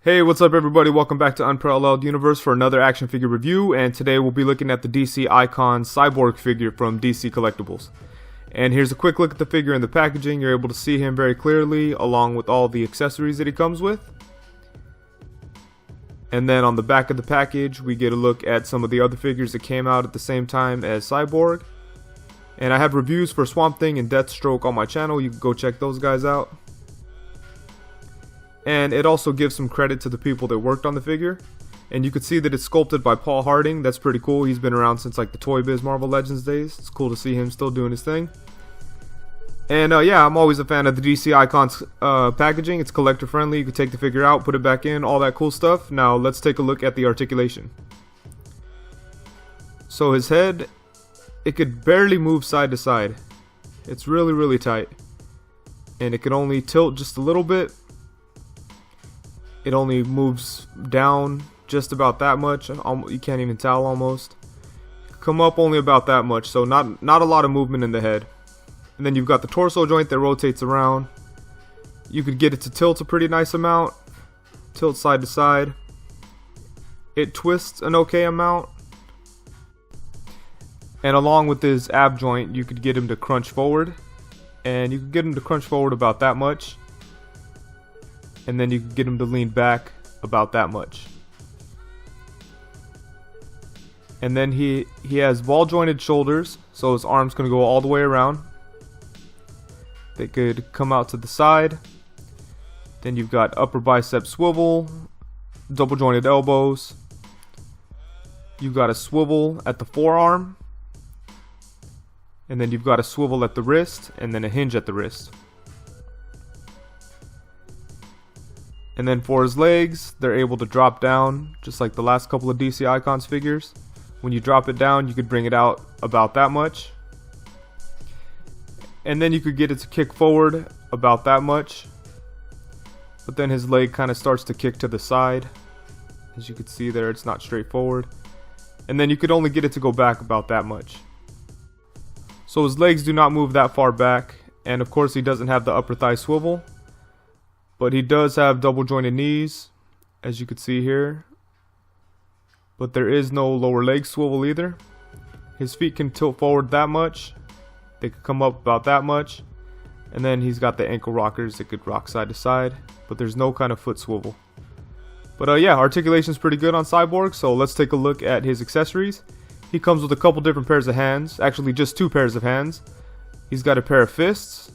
Hey, what's up everybody? Welcome back to Unparalleled Universe for another action figure review, and today we'll be looking at the DC Icon Cyborg figure from DC Collectibles. And here's a quick look at the figure in the packaging. You're able to see him very clearly along with all the accessories that he comes with. And then on the back of the package we get a look at some of the other figures that came out at the same time as Cyborg. And I have reviews for Swamp Thing and Deathstroke on my channel. You can go check those guys out. And it also gives some credit to the people that worked on the figure. And you can see that it's sculpted by Paul Harding. That's pretty cool. He's been around since like the Toy Biz Marvel Legends days. It's cool to see him still doing his thing. And yeah, I'm always a fan of the DC Icons packaging. It's collector friendly. You can take the figure out, put it back in, all that cool stuff. Now let's take a look at the articulation. So his head, it could barely move side to side. It's really tight. And it can only tilt just a little bit. It only moves down just about that much. You can't even tell almost. Come up only about that much, so not a lot of movement in the head. And then you've got the torso joint that rotates around. You could get it to tilt a pretty nice amount. Tilt side to side. It twists an okay amount. And along with his ab joint, you could get him to crunch forward. And you could get him to crunch forward about that much. And then you can get him to lean back about that much. And then he has ball jointed shoulders, so his arms can go all the way around. They could come out to the side. Then you've got upper bicep swivel, double jointed elbows. You've got a swivel at the forearm. And then you've got a swivel at the wrist, and then a hinge at the wrist. And then for his legs, they're able to drop down, just like the last couple of DC Icons figures. When you drop it down, you could bring it out about that much. And then you could get it to kick forward about that much. But then his leg kind of starts to kick to the side. As you can see there, it's not straightforward. And then you could only get it to go back about that much. So his legs do not move that far back. And of course he doesn't have the upper thigh swivel. But he does have double jointed knees, as you can see here. But there is no lower leg swivel either. His feet can tilt forward that much. They could come up about that much. And then he's got the ankle rockers that could rock side to side. But there's no kind of foot swivel. But yeah, articulation is pretty good on Cyborg. So let's take a look at his accessories. He comes with a couple different pairs of hands. Actually, just two pairs of hands. He's got a pair of fists.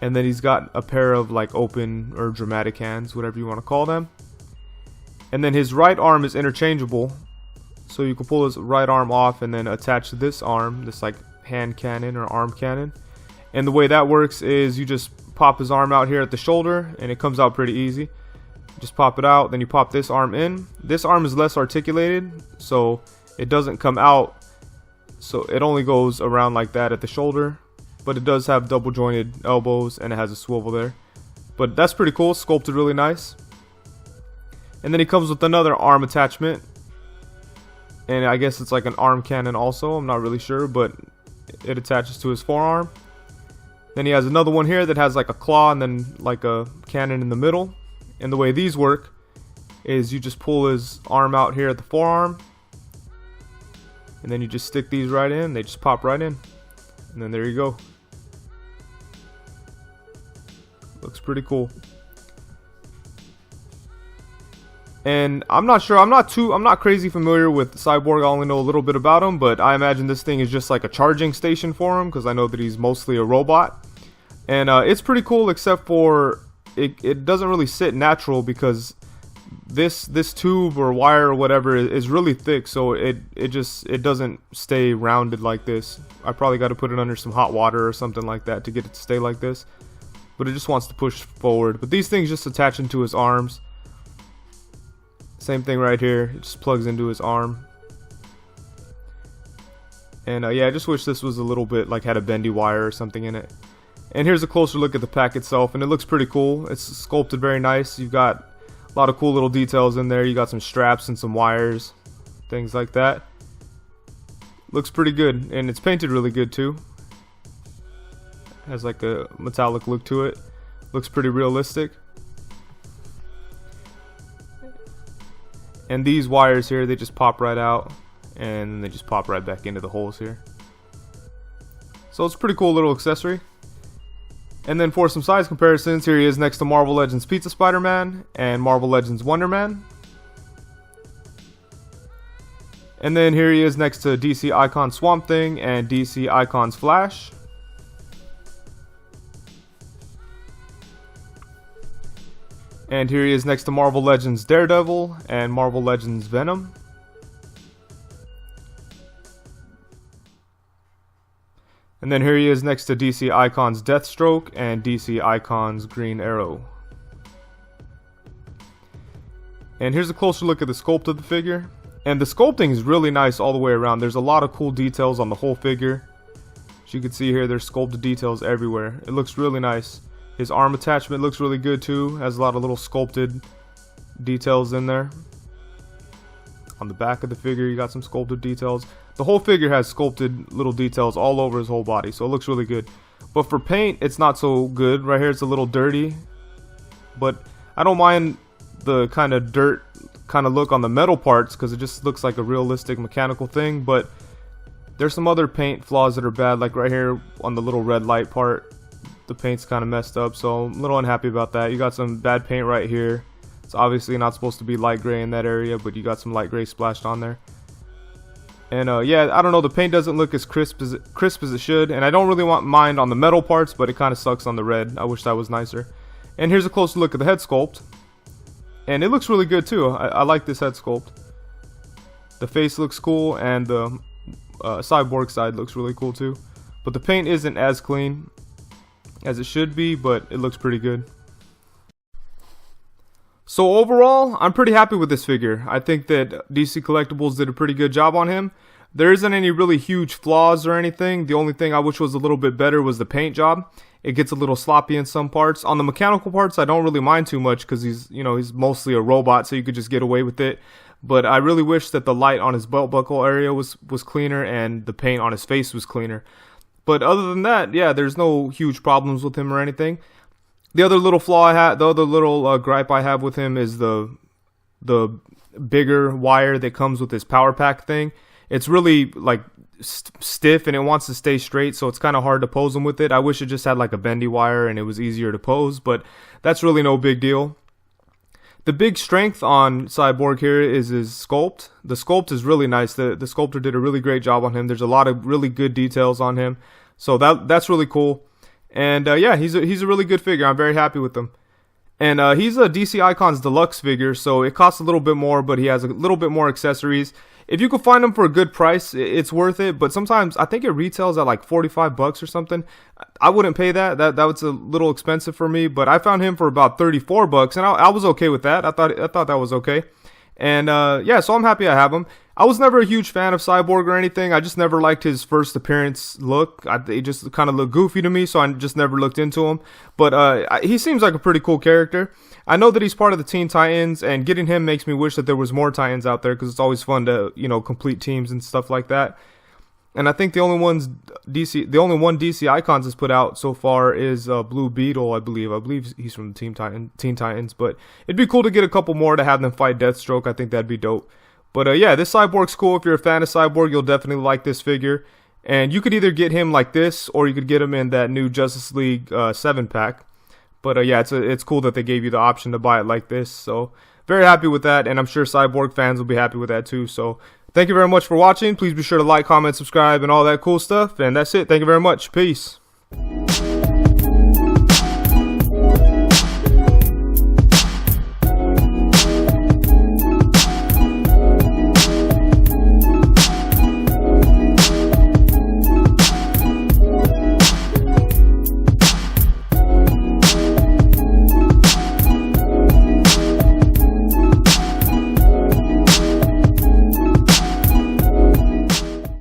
And then he's got a pair of like open or dramatic hands, whatever you want to call them. And then his right arm is interchangeable. So you can pull his right arm off and then attach this arm, this like hand cannon or arm cannon. And the way that works is you just pop his arm out here at the shoulder and it comes out pretty easy. Just pop it out, then you pop this arm in. This arm is less articulated, so it doesn't come out. So it only goes around like that at the shoulder. But it does have double jointed elbows and it has a swivel there. But that's pretty cool, sculpted really nice. And then he comes with another arm attachment. And I guess it's like an arm cannon also, I'm not really sure, but it attaches to his forearm. Then he has another one here that has like a claw and then like a cannon in the middle. And the way these work is you just pull his arm out here at the forearm. And then you just stick these right in, they just pop right in. And then there you go. Looks pretty cool. And I'm not sure, I'm not crazy familiar with Cyborg. I only know a little bit about him, but I imagine this thing is just like a charging station for him because I know that he's mostly a robot. And it's pretty cool, except for it doesn't really sit natural because this tube or wire or whatever is really thick, so it doesn't stay rounded like this. I probably got to put it under some hot water or something like that to get it to stay like this. But it just wants to push forward. But these things just attach into his arms. Same thing right here. It just plugs into his arm. And yeah, I just wish this was a little bit like had a bendy wire or something in it. And here's a closer look at the pack itself, and it looks pretty cool. It's sculpted very nice. You've got a lot of cool little details in there. You got some straps and some wires, things like that. Looks pretty good, and it's painted really good too. Has like a metallic look to it. Looks pretty realistic. And these wires here, they just pop right out, and they just pop right back into the holes here. So it's a pretty cool little accessory. And then for some size comparisons, here he is next to Marvel Legends Pizza Spider-Man and Marvel Legends Wonder Man. And then here he is next to DC Icon Swamp Thing and DC Icon's Flash. And here he is next to Marvel Legends Daredevil and Marvel Legends Venom. And then here he is next to DC Icon's Deathstroke and DC Icon's Green Arrow. And here's a closer look at the sculpt of the figure. And the sculpting is really nice all the way around. There's a lot of cool details on the whole figure. As you can see here, there's sculpted details everywhere. It looks really nice. His arm attachment looks really good too. Has a lot of little sculpted details in there. On the back of the figure, you got some sculpted details. The whole figure has sculpted little details all over his whole body, so it looks really good. But for paint, it's not so good. Right here, it's a little dirty. But I don't mind the kind of dirt kind of look on the metal parts, because it just looks like a realistic mechanical thing. But there's some other paint flaws that are bad, like right here on the little red light part. The paint's kind of messed up, so I'm a little unhappy about that. You got some bad paint right here. It's obviously not supposed to be light gray in that area, but you got some light gray splashed on there. And yeah, I don't know, the paint doesn't look as crisp as it should, and I don't really mind on the metal parts, but it kind of sucks on the red. I wish that was nicer. And here's a closer look at the head sculpt, and it looks really good too. I like this head sculpt. The face looks cool, and the Cyborg side looks really cool too. But the paint isn't as clean as it should be, but it looks pretty good. So overall, I'm pretty happy with this figure. I think that DC Collectibles did a pretty good job on him. There isn't any really huge flaws or anything. The only thing I wish was a little bit better was the paint job. It gets a little sloppy in some parts. On the mechanical parts, I don't really mind too much because he's mostly a robot, so you could just get away with it. But I really wish that the light on his belt buckle area was cleaner and the paint on his face was cleaner. But other than that, yeah, there's no huge problems with him or anything. The other little flaw I had, the other little gripe I have with him is the bigger wire that comes with this power pack thing. It's really like stiff and it wants to stay straight, so it's kind of hard to pose him with it. I wish it just had like a bendy wire and it was easier to pose, but that's really no big deal. The big strength on Cyborg here is his sculpt. The sculpt is really nice. The sculptor did a really great job on him. There's a lot of really good details on him, so that's really cool. And yeah, he's a really good figure. I'm very happy with him. And he's a DC Icons Deluxe figure, so it costs a little bit more, but he has a little bit more accessories. If you can find him for a good price, it's worth it. But sometimes I think it retails at like 45 bucks or something. I wouldn't pay that. That was a little expensive for me. But I found him for about 34 bucks, and I was okay with that. I thought that was okay. And yeah, so I'm happy I have him. I was never a huge fan of Cyborg or anything. I just never liked his first appearance look. He just kind of looked goofy to me, so I just never looked into him. But he seems like a pretty cool character. I know that he's part of the Teen Titans, and getting him makes me wish that there was more Titans out there, because it's always fun to, complete teams and stuff like that. And I think the only one DC Icons has put out so far is Blue Beetle, I believe. I believe he's from the Teen Titans, but it'd be cool to get a couple more to have them fight Deathstroke. I think that'd be dope. But yeah, this Cyborg's cool. If you're a fan of Cyborg, you'll definitely like this figure. And you could either get him like this, or you could get him in that new Justice League 7-pack. But yeah, it's cool that they gave you the option to buy it like this. So very happy with that, and I'm sure Cyborg fans will be happy with that too. So thank you very much for watching. Please be sure to like, comment, subscribe, and all that cool stuff. And that's it. Thank you very much. Peace.